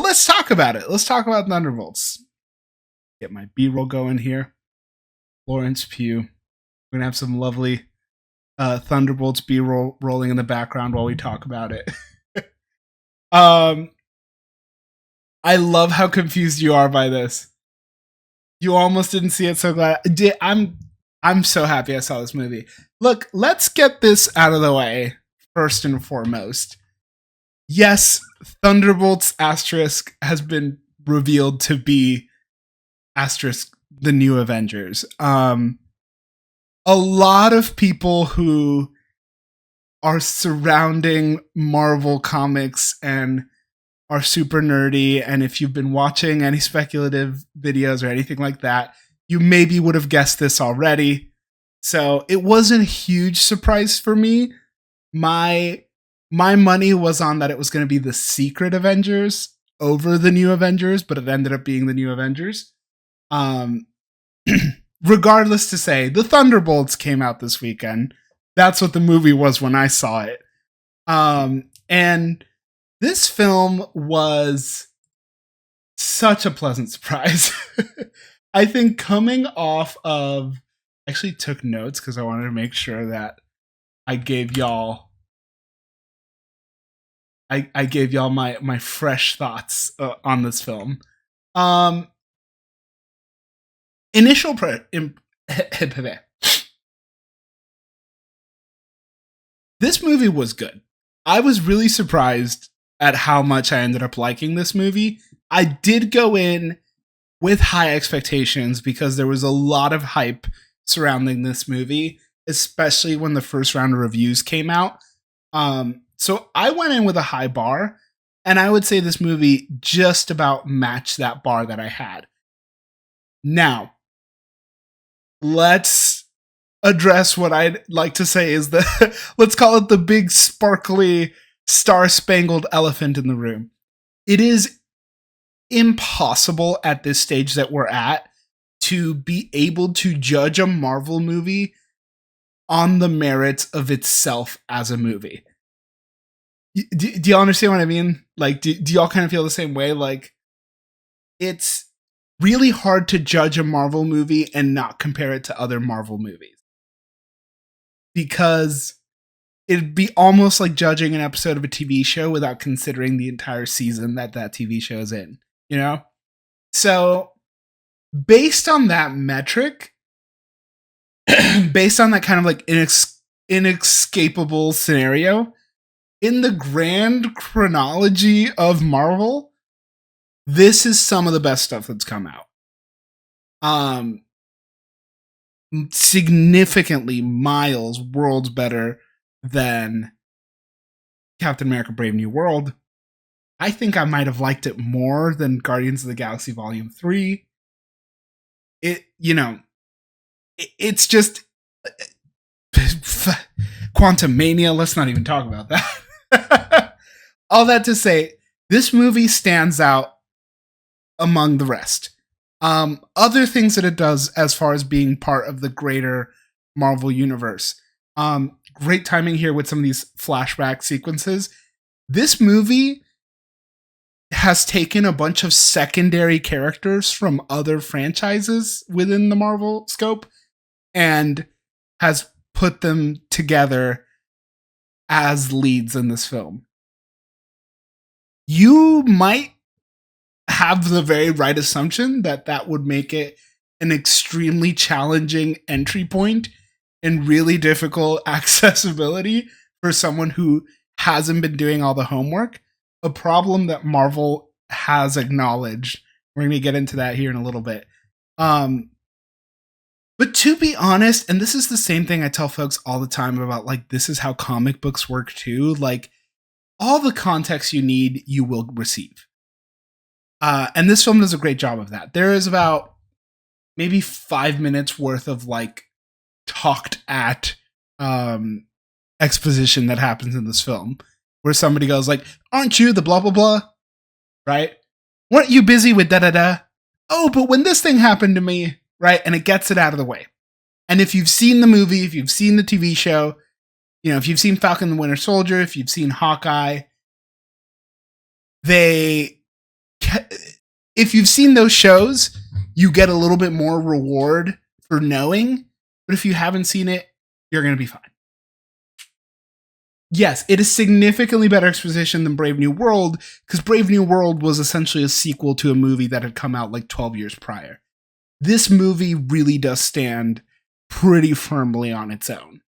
let's talk about it. Let's talk about Thunderbolts. Get my B-roll going here. Florence Pugh. We're gonna have some lovely Thunderbolts B-roll rolling in the background while we talk about it. I love how confused you are by this. You almost didn't see it, so glad. I'm so happy I saw this movie. Look, let's get this out of the way first and foremost. Yes, Thunderbolts asterisk has been revealed to be asterisk the new Avengers. A lot of people who are surrounding Marvel comics and are super nerdy, and if you've been watching any speculative videos or anything like that, you maybe would have guessed this already. So it wasn't a huge surprise for me. My money was on that it was going to be the Secret Avengers over the New Avengers, but it ended up being the New Avengers. Regardless to say, the Thunderbolts came out this weekend. That's what the movie was when I saw it. And this film was such a pleasant surprise. I think coming off of... I actually took notes because I wanted to make sure that I gave y'all my fresh thoughts on this film. This movie was good. I was really surprised at how much I ended up liking this movie. I did go in with high expectations because there was a lot of hype surrounding this movie, especially when the first round of reviews came out. So I went in with a high bar, and I would say this movie just about matched that bar that I had. Now, let's address what I'd like to say is the, let's call it the big sparkly star-spangled elephant in the room. It is impossible at this stage that we're at to be able to judge a Marvel movie on the merits of itself as a movie. Do y'all understand what I mean? Like, do y'all kind of feel the same way? Like, it's really hard to judge a Marvel movie and not compare it to other Marvel movies. Because it'd be almost like judging an episode of a TV show without considering the entire season that TV show is in, you know? So, based on that metric, based on that kind of like inescapable scenario, in the grand chronology of Marvel, this is some of the best stuff that's come out. Significantly miles, worlds better than Captain America Brave New World. I think I might have liked it more than Guardians of the Galaxy Volume 3. It's just Quantum Mania, let's not even talk about that. All that to say, this movie stands out among the rest. Other things that it does as far as being part of the greater Marvel universe. Great timing here with some of these flashback sequences. This movie has taken a bunch of secondary characters from other franchises within the Marvel scope and has put them together as leads in this film. You might have the very right assumption that would make it an extremely challenging entry point and really difficult accessibility for someone who hasn't been doing all the homework. A problem that Marvel has acknowledged. We're going to get into that here in a little bit. But to be honest, and this is the same thing I tell folks all the time about, like, this is how comic books work too. Like, all the context you need, you will receive. And this film does a great job of that. There is about maybe 5 minutes worth of, like, talked at exposition that happens in this film, where somebody goes like, aren't you the blah, blah, blah? Right? Weren't you busy with da, da, da? Oh, but when this thing happened to me, right? And it gets it out of the way. And if you've seen the movie, if you've seen the TV show, you know, if you've seen Falcon and the Winter Soldier, if you've seen Hawkeye, they if you've seen those shows, you get a little bit more reward for knowing. But if you haven't seen it, you're going to be fine. Yes, it is significantly better exposition than Brave New World, because Brave New World was essentially a sequel to a movie that had come out like 12 years prior. This movie really does stand pretty firmly on its own.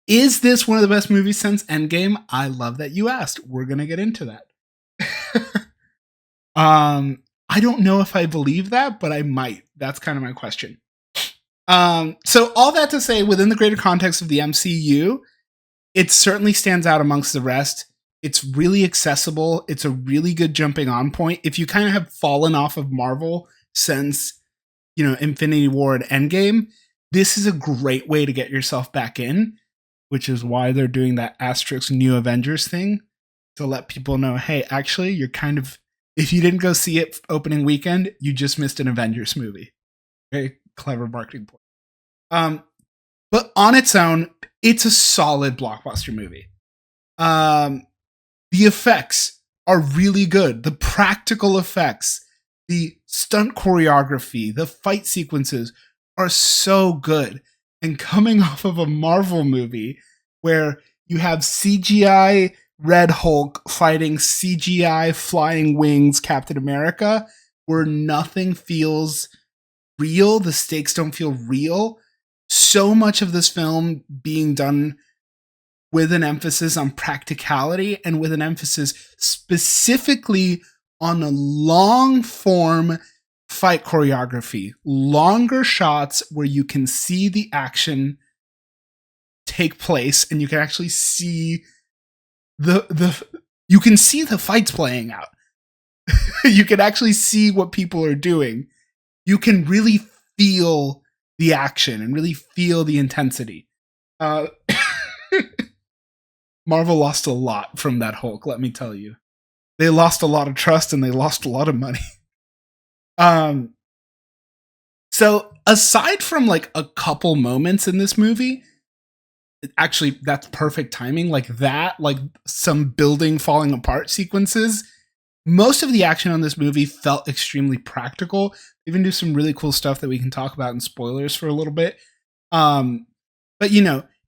Is this one of the best movies since Endgame? I love that you asked. We're going to get into that. I don't know if I believe that, but I might. That's kind of my question. So all that to say, within the greater context of the MCU, it certainly stands out amongst the rest. It's really accessible. It's a really good jumping on point. If you kind of have fallen off of Marvel since, Infinity War and Endgame, this is a great way to get yourself back in, which is why they're doing that asterisk New Avengers thing to let people know, hey, actually, you're kind of, if you didn't go see it opening weekend, you just missed an Avengers movie. Very clever marketing point. But on its own, it's a solid blockbuster movie. The effects are really good. The practical effects, the stunt choreography, the fight sequences are so good. And coming off of a Marvel movie where you have CGI Red Hulk fighting CGI Flying Wings Captain America, where nothing feels real, the stakes don't feel real. So much of this film being done with an emphasis on practicality and with an emphasis specifically on a long form fight choreography, longer shots where you can see the action take place and you can actually see you can see the fights playing out. You can actually see what people are doing. You can really feel the action and really feel the intensity. Marvel lost a lot from that Hulk, let me tell you. They lost a lot of trust and they lost a lot of money. So aside from like a couple moments in this movie, actually that's perfect timing, like that, like some building falling apart sequences, most of the action on this movie felt extremely practical. They even do some really cool stuff that we can talk about in spoilers for a little bit. But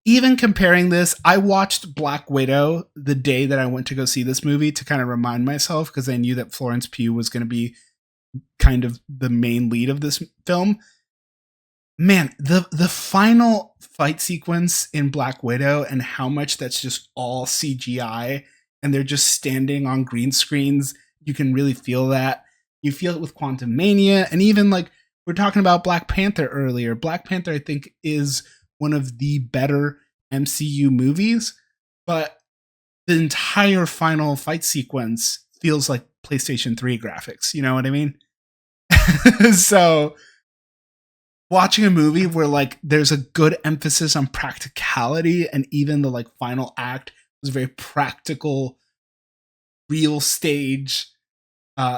even comparing this, I watched Black Widow the day that I went to go see this movie to kind of remind myself, because I knew that Florence Pugh was going to be kind of the main lead of this film. Man, the final fight sequence in Black Widow and how much that's just all CGI and they're just standing on green screens, you can really feel that. You feel it with Quantum Mania, and even like we're talking about Black Panther earlier. Black Panther, I think, is one of the better MCU movies, but the entire final fight sequence feels like PlayStation 3 graphics. You know what I mean? So watching a movie where like there's a good emphasis on practicality, and even the like final act was a very practical, real stage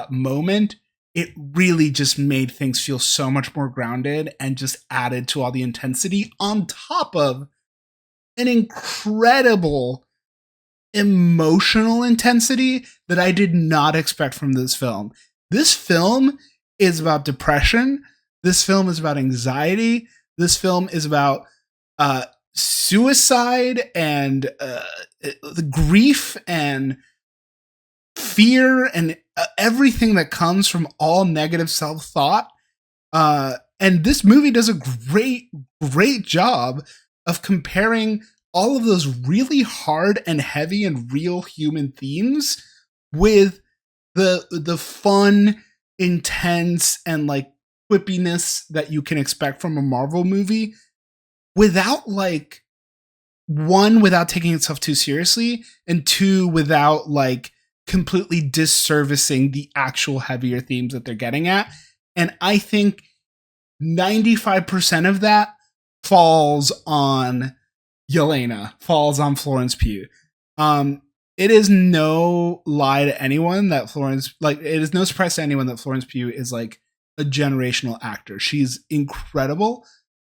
moment, it really just made things feel so much more grounded and just added to all the intensity on top of an incredible emotional intensity that I did not expect from this film. This film is about depression. This film is about anxiety. This film is about suicide and the grief and fear and everything that comes from all negative self-thought. And this movie does a great job of comparing all of those really hard and heavy and real human themes with the fun, intense, and like quippiness that you can expect from a Marvel movie, without like, one, without taking itself too seriously, and two, without like completely disservicing the actual heavier themes that they're getting at. And I think 95% of that falls on Yelena, falls on Florence Pugh. It is no lie to anyone that it is no surprise to anyone that Florence Pugh is like a generational actor. She's incredible.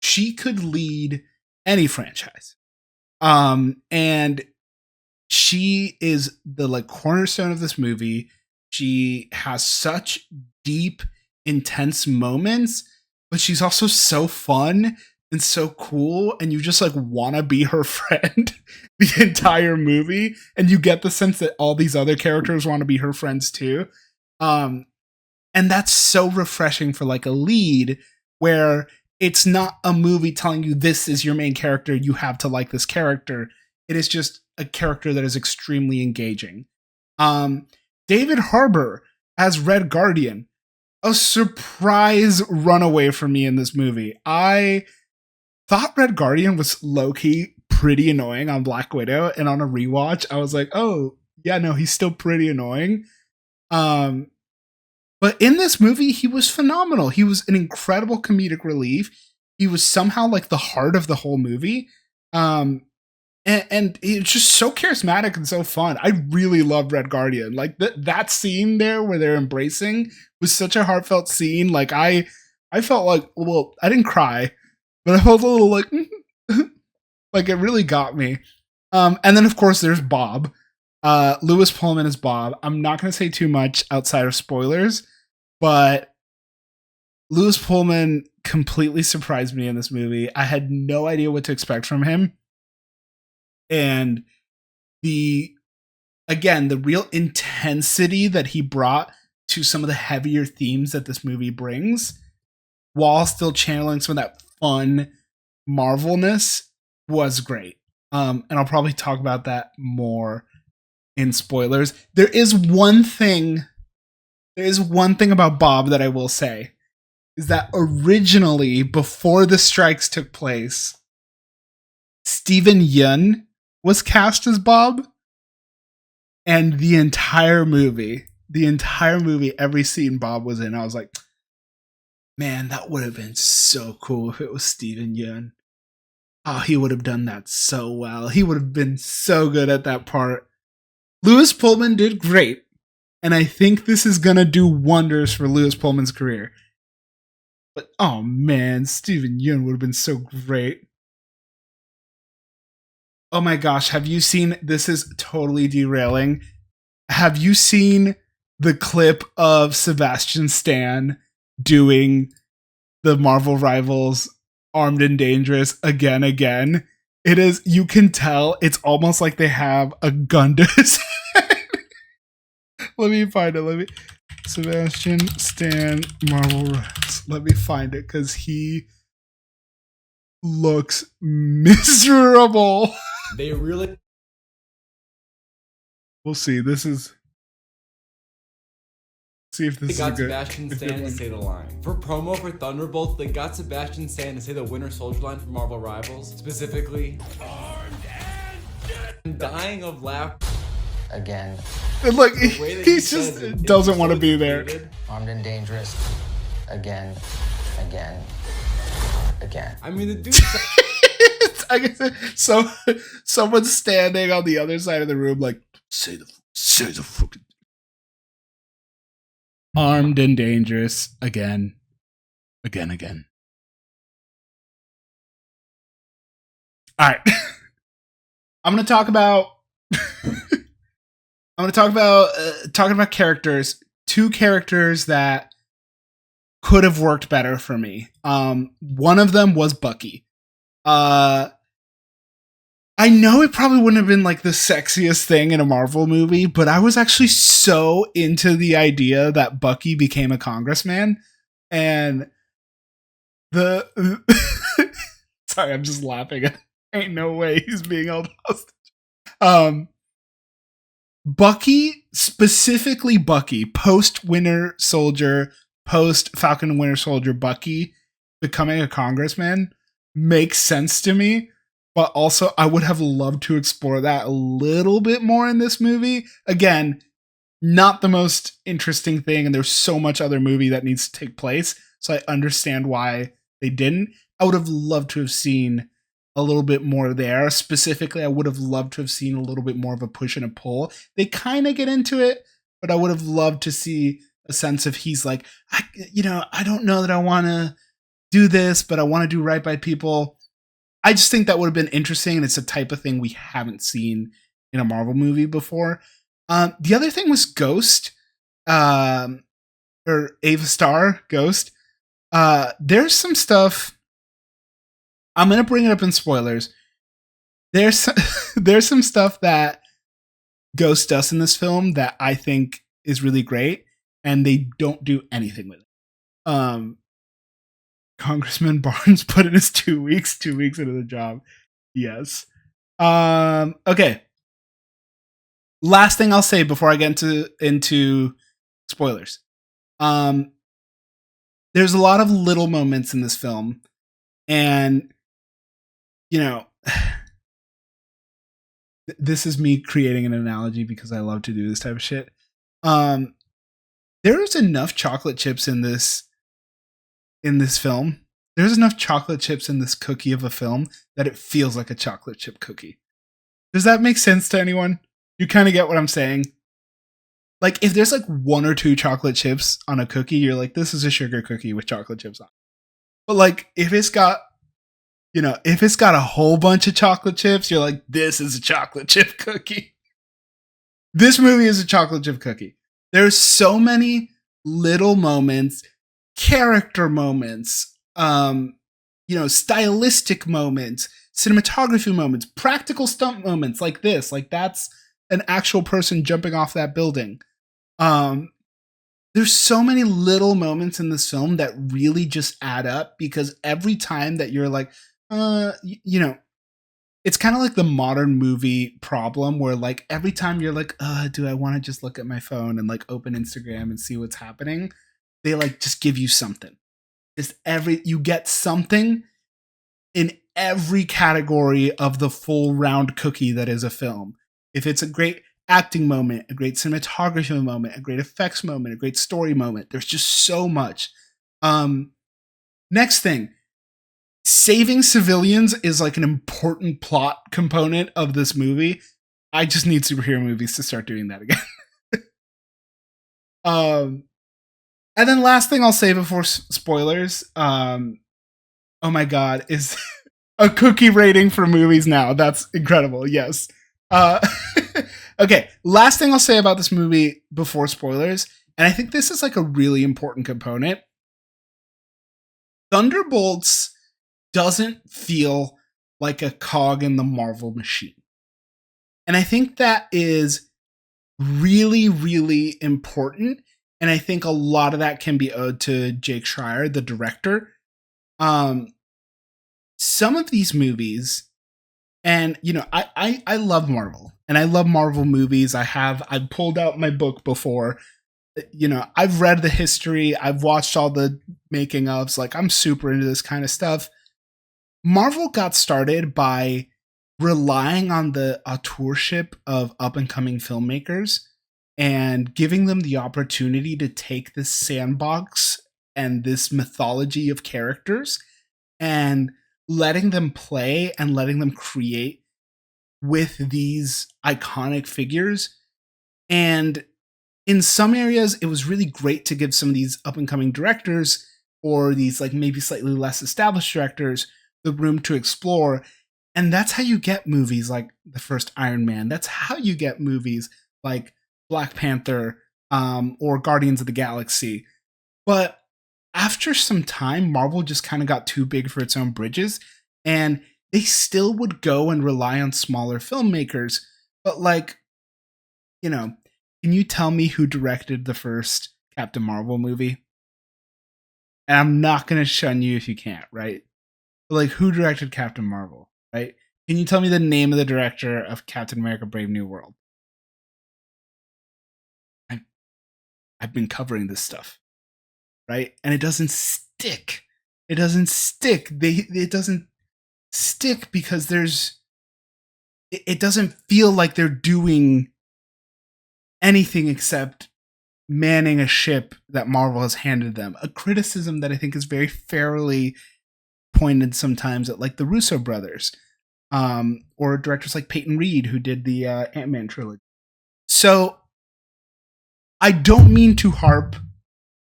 She could lead any franchise. And she is the like cornerstone of this movie. She has such deep, intense moments, but she's also so fun and so cool, and you just like want to be her friend the entire movie, and you get the sense that all these other characters want to be her friends too. Um, and that's so refreshing for like a lead, where it's not a movie telling you this is your main character, you have to like this character. It is just a character that is extremely engaging. Um, David Harbour as Red Guardian, a surprise runaway for me in this movie. I thought Red Guardian was low-key pretty annoying on Black Widow, and on a rewatch, I was like, oh, yeah, no, he's still pretty annoying. But in this movie, he was phenomenal. He was an incredible comedic relief. He was somehow like the heart of the whole movie. And it's just so charismatic and so fun. I really love Red Guardian. Like that scene there where they're embracing was such a heartfelt scene. Like I felt like, well, I didn't cry, but I felt a little like, like it really got me. And then of course there's Bob. Louis Pullman is Bob. I'm not going to say too much outside of spoilers, but Louis Pullman completely surprised me in this movie. I had no idea what to expect from him. And the real intensity that he brought to some of the heavier themes that this movie brings, while still channeling some of that fun Marvelness, was great. And I'll probably talk about that more in spoilers. There is one thing about Bob that I will say, is that originally, before the strikes took place, Steven Yeun was cast as Bob, and the entire movie, every scene Bob was in, I was like, man, that would have been so cool if it was Steven Yeun. Oh, he would have done that so well. He would have been so good at that part. Louis Pullman did great, and I think this is gonna do wonders for Louis Pullman's career. But oh man, Steven Yeun would have been so great. Oh my gosh, have you seen, this is totally derailing, have you seen the clip of Sebastian Stan doing the Marvel Rivals Armed and Dangerous again? It is, you can tell, it's almost like they have a gun to his head. Let me find it, Sebastian Stan Marvel Rivals. Let me find it, because he looks miserable. They really... We'll see. See if this they is got a good, Sebastian Stan to say the line. For promo for Thunderbolts, they got Sebastian Stan to say the Winter Soldier line from Marvel Rivals. Specifically, I'm dying of laughter. Again. And look, he just doesn't want to be there. Armed and dangerous. Again. I mean, the dude... I guess so. Someone's standing on the other side of the room, like, say the fucking armed and dangerous again. All right, I'm gonna talk about. Talking about characters. Two characters that could have worked better for me. One of them was Bucky. I know it probably wouldn't have been like the sexiest thing in a Marvel movie, but I was actually so into the idea that Bucky became a congressman, and the sorry, I'm just laughing. Ain't no way he's being held hostage. Bucky, specifically Bucky, post Winter Soldier, post Falcon and Winter Soldier, Bucky becoming a congressman makes sense to me. But also, I would have loved to explore that a little bit more in this movie. Again, not the most interesting thing, and there's so much other movie that needs to take place, so I understand why they didn't. I would have loved to have seen a little bit more there. Specifically, I would have loved to have seen a little bit more of a push and a pull. They kind of get into it, but I would have loved to see a sense of he's like, I don't know that I want to do this, but I want to do right by people. I just think that would have been interesting, and it's a type of thing we haven't seen in a Marvel movie before. The other thing was Ghost. or Ava Star, Ghost, there's some stuff. I'm gonna bring it up in spoilers. There's there's some stuff that Ghost does in this film that I think is really great, and they don't do anything with it. Congressman Barnes put in his 2 weeks, 2 weeks into the job. Yes. Okay. Last thing I'll say before I get into spoilers. There's a lot of little moments in this film, and you know, this is me creating an analogy because I love to do this type of shit. There's enough chocolate chips in this film. There's enough chocolate chips in this cookie of a film that it feels like a chocolate chip cookie. Does that make sense to anyone? You kind of get what I'm saying? Like, if there's like 1 or 2 chocolate chips on a cookie, you're like, this is a sugar cookie with chocolate chips on it. But like, if it's got a whole bunch of chocolate chips, you're like, this is a chocolate chip cookie. This movie is a chocolate chip cookie. There's so many little moments, character moments, stylistic moments, cinematography moments, practical stunt moments like this. Like, that's an actual person jumping off that building. There's so many little moments in this film that really just add up, because every time that you're like, it's kind of like the modern movie problem where like every time you're like, do I want to just look at my phone and like open Instagram and see what's happening? They like just give you something. You get something in every category of the full round cookie that is a film. If it's a great acting moment, a great cinematography moment, a great effects moment, a great story moment, there's just so much. Next thing, saving civilians is like an important plot component of this movie. I just need superhero movies to start doing that again. And then last thing I'll say before spoilers, oh my god, is a cookie rating for movies now. That's incredible. Yes. Okay, last thing I'll say about this movie before spoilers, and I think this is like a really important component. Thunderbolts doesn't feel like a cog in the Marvel machine. And I think that is really, really important. And I think a lot of that can be owed to Jake Schreier, the director. Some of these movies, and I love Marvel, and I love Marvel movies. I've pulled out my book before. I've read the history, I've watched all the making ofs, like I'm super into this kind of stuff. Marvel got started by relying on the auteurship of up and coming filmmakers and giving them the opportunity to take this sandbox and this mythology of characters and letting them play and letting them create with these iconic figures. And in some areas, it was really great to give some of these up and coming directors, or these like maybe slightly less established directors, the room to explore. And that's how you get movies like the first Iron Man. That's how you get movies like Black Panther, or Guardians of the Galaxy. But after some time, Marvel just kind of got too big for its own bridges, and they still would go and rely on smaller filmmakers. But like, can you tell me who directed the first Captain Marvel movie? And I'm not going to shun you if you can't, right? But like, who directed Captain Marvel, right? Can you tell me the name of the director of Captain America Brave New World? I've been covering this stuff, right? And it doesn't stick. It doesn't stick. It doesn't stick because it doesn't feel like they're doing anything except manning a ship that Marvel has handed them. A criticism that I think is very fairly pointed sometimes at like the Russo brothers, or directors like Peyton Reed, who did the Ant-Man trilogy. So I don't mean to harp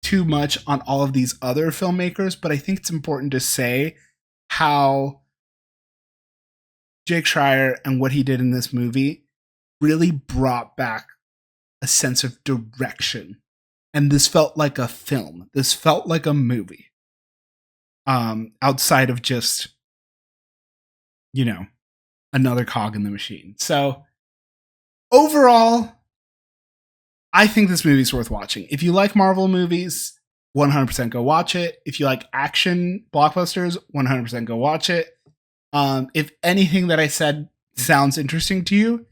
too much on all of these other filmmakers, but I think it's important to say how Jake Schreier and what he did in this movie really brought back a sense of direction and this felt like a film. This felt like a movie. Outside of just, another cog in the machine. So overall, I think this movie's worth watching. If you like Marvel movies, 100% go watch it. If you like action blockbusters, 100% go watch it. If anything that I said sounds interesting to you,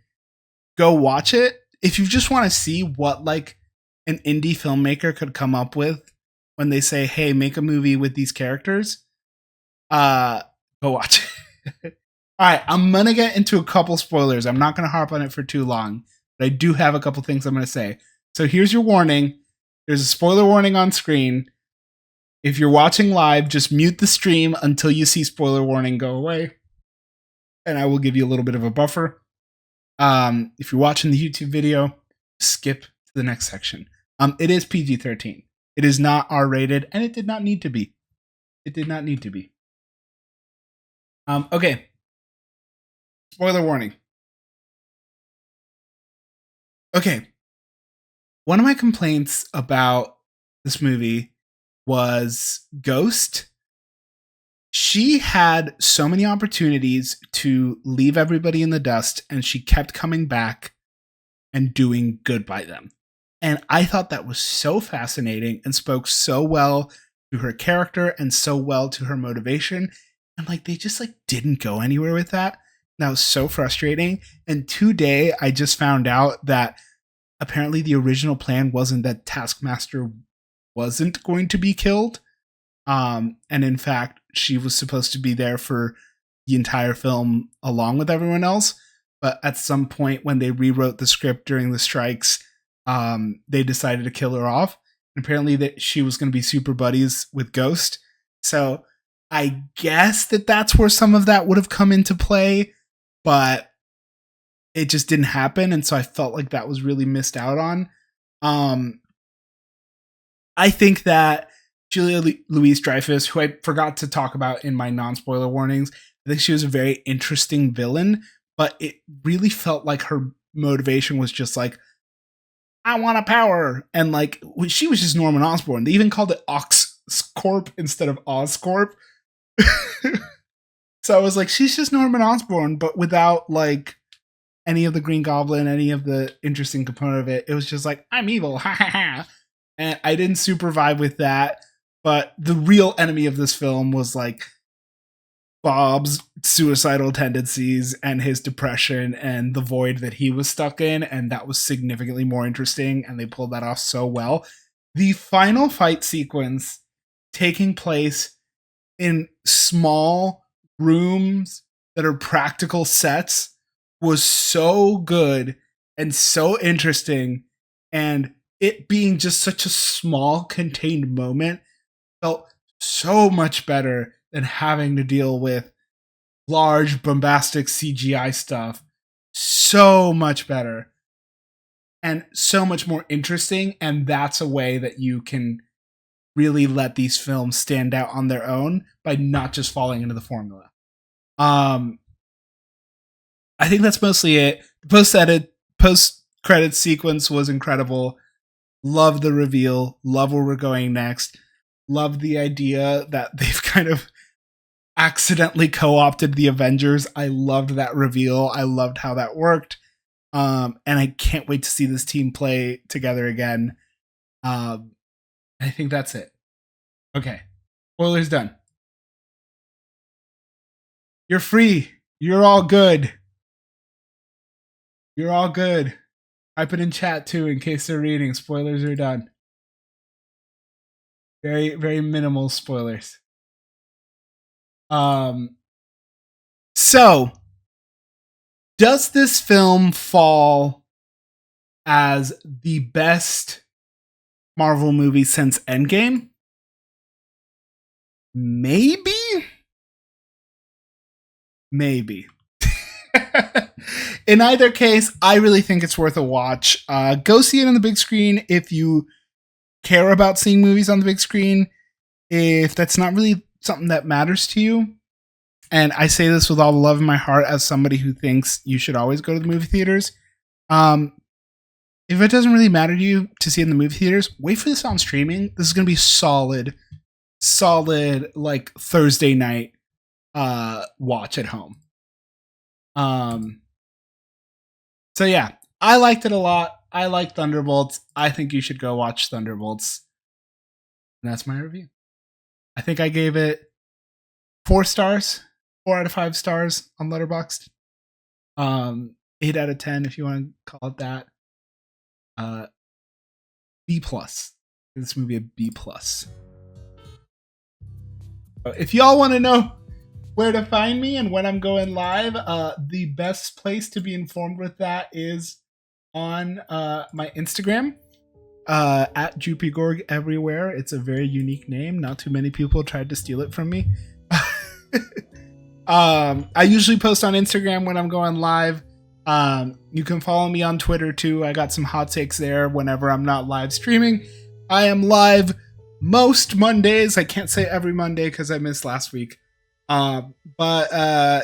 go watch it. If you just want to see what like an indie filmmaker could come up with when they say, hey, make a movie with these characters, go watch it. All right, I'm going to get into a couple spoilers. I'm not going to harp on it for too long, but I do have a couple things I'm going to say. So here's your warning. There's a spoiler warning on screen. If you're watching live, just mute the stream until you see spoiler warning go away, and I will give you a little bit of a buffer. If you're watching the YouTube video, skip to the next section. It is PG-13. It is not R-rated, and it did not need to be. It did not need to be. Okay. Spoiler warning. Okay. One of my complaints about this movie was Ghost. She had so many opportunities to leave everybody in the dust, and she kept coming back and doing good by them. And I thought that was so fascinating and spoke so well to her character and so well to her motivation. And like they just like didn't go anywhere with that. That was so frustrating. And today I just found out that apparently the original plan wasn't that Taskmaster wasn't going to be killed. And in fact, she was supposed to be there for the entire film along with everyone else. But at some point when they rewrote the script during the strikes, they decided to kill her off. And apparently that she was going to be super buddies with Ghost. So I guess that's where some of that would have come into play, but it just didn't happen. And so I felt like that was really missed out on. I think that Julia Louis-Dreyfus, who I forgot to talk about in my non-spoiler warnings, I think she was a very interesting villain, but it really felt like her motivation was just like, I want a power. And like, she was just Norman Osborn. They even called it Oscorp instead of Oscorp. So I was like, she's just Norman Osborn, but without like any of the Green Goblin, any of the interesting component of it. It was just like, I'm evil. Ha ha ha. And I didn't super vibe with that. But the real enemy of this film was like Bob's suicidal tendencies and his depression and the void that he was stuck in. And that was significantly more interesting. And they pulled that off so well. The final fight sequence taking place in small rooms that are practical sets was so good and so interesting. And it being just such a small contained moment felt so much better than having to deal with large bombastic CGI stuff. So much better and so much more interesting. And that's a way that you can really let these films stand out on their own by not just falling into the formula. I think that's mostly it. The post-credit sequence was incredible. Love the reveal. Love where we're going next. Love the idea that they've kind of accidentally co-opted the Avengers. I loved that reveal. I loved how that worked. And I can't wait to see this team play together again. I think that's it. Okay. Spoilers done. You're free. You're all good. You're all good. Type it in chat too in case they're reading. Spoilers are done. Very, very minimal spoilers. So, does this film fall as the best Marvel movie since Endgame? Maybe. In either case, I really think it's worth a watch. Go see it on the big screen if you care about seeing movies on the big screen. If that's not really something that matters to you, and I say this with all the love in my heart as somebody who thinks you should always go to the movie theaters, if it doesn't really matter to you to see it in the movie theaters, wait for this on streaming. This is gonna be solid like Thursday night watch at home. So yeah, I liked it a lot. I like Thunderbolts. I think you should go watch Thunderbolts. And that's my review. I think I gave it 4 stars, 4 out of 5 stars on Letterboxd. 8 out of 10 if you want to call it that. B plus. This movie a B plus. If y'all want to know where to find me and when I'm going live, the best place to be informed with that is on my Instagram, at JupyGorg everywhere. It's a very unique name. Not too many people tried to steal it from me. I usually post on Instagram when I'm going live. You can follow me on Twitter too. I got some hot takes there whenever I'm not live streaming. I am live most Mondays. I can't say every Monday because I missed last week. But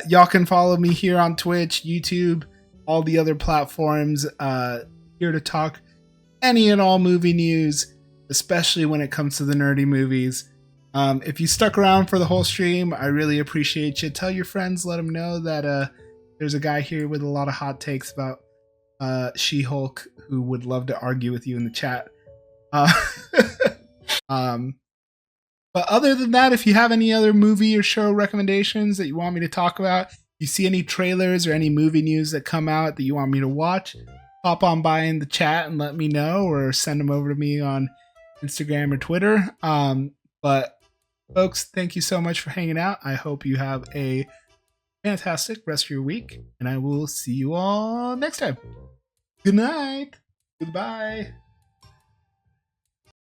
y'all can follow me here on Twitch, YouTube, all the other platforms, here to talk any and all movie news, especially when it comes to the nerdy movies. If you stuck around for the whole stream, I really appreciate you. Tell your friends, let them know that there's a guy here with a lot of hot takes about She-Hulk who would love to argue with you in the chat. But other than that, if you have any other movie or show recommendations that you want me to talk about, you see any trailers or any movie news that come out that you want me to watch, pop on by in the chat and let me know, or send them over to me on Instagram or Twitter. But folks, thank you so much for hanging out. I hope you have a fantastic rest of your week, and I will see you all next time. Good night. Goodbye.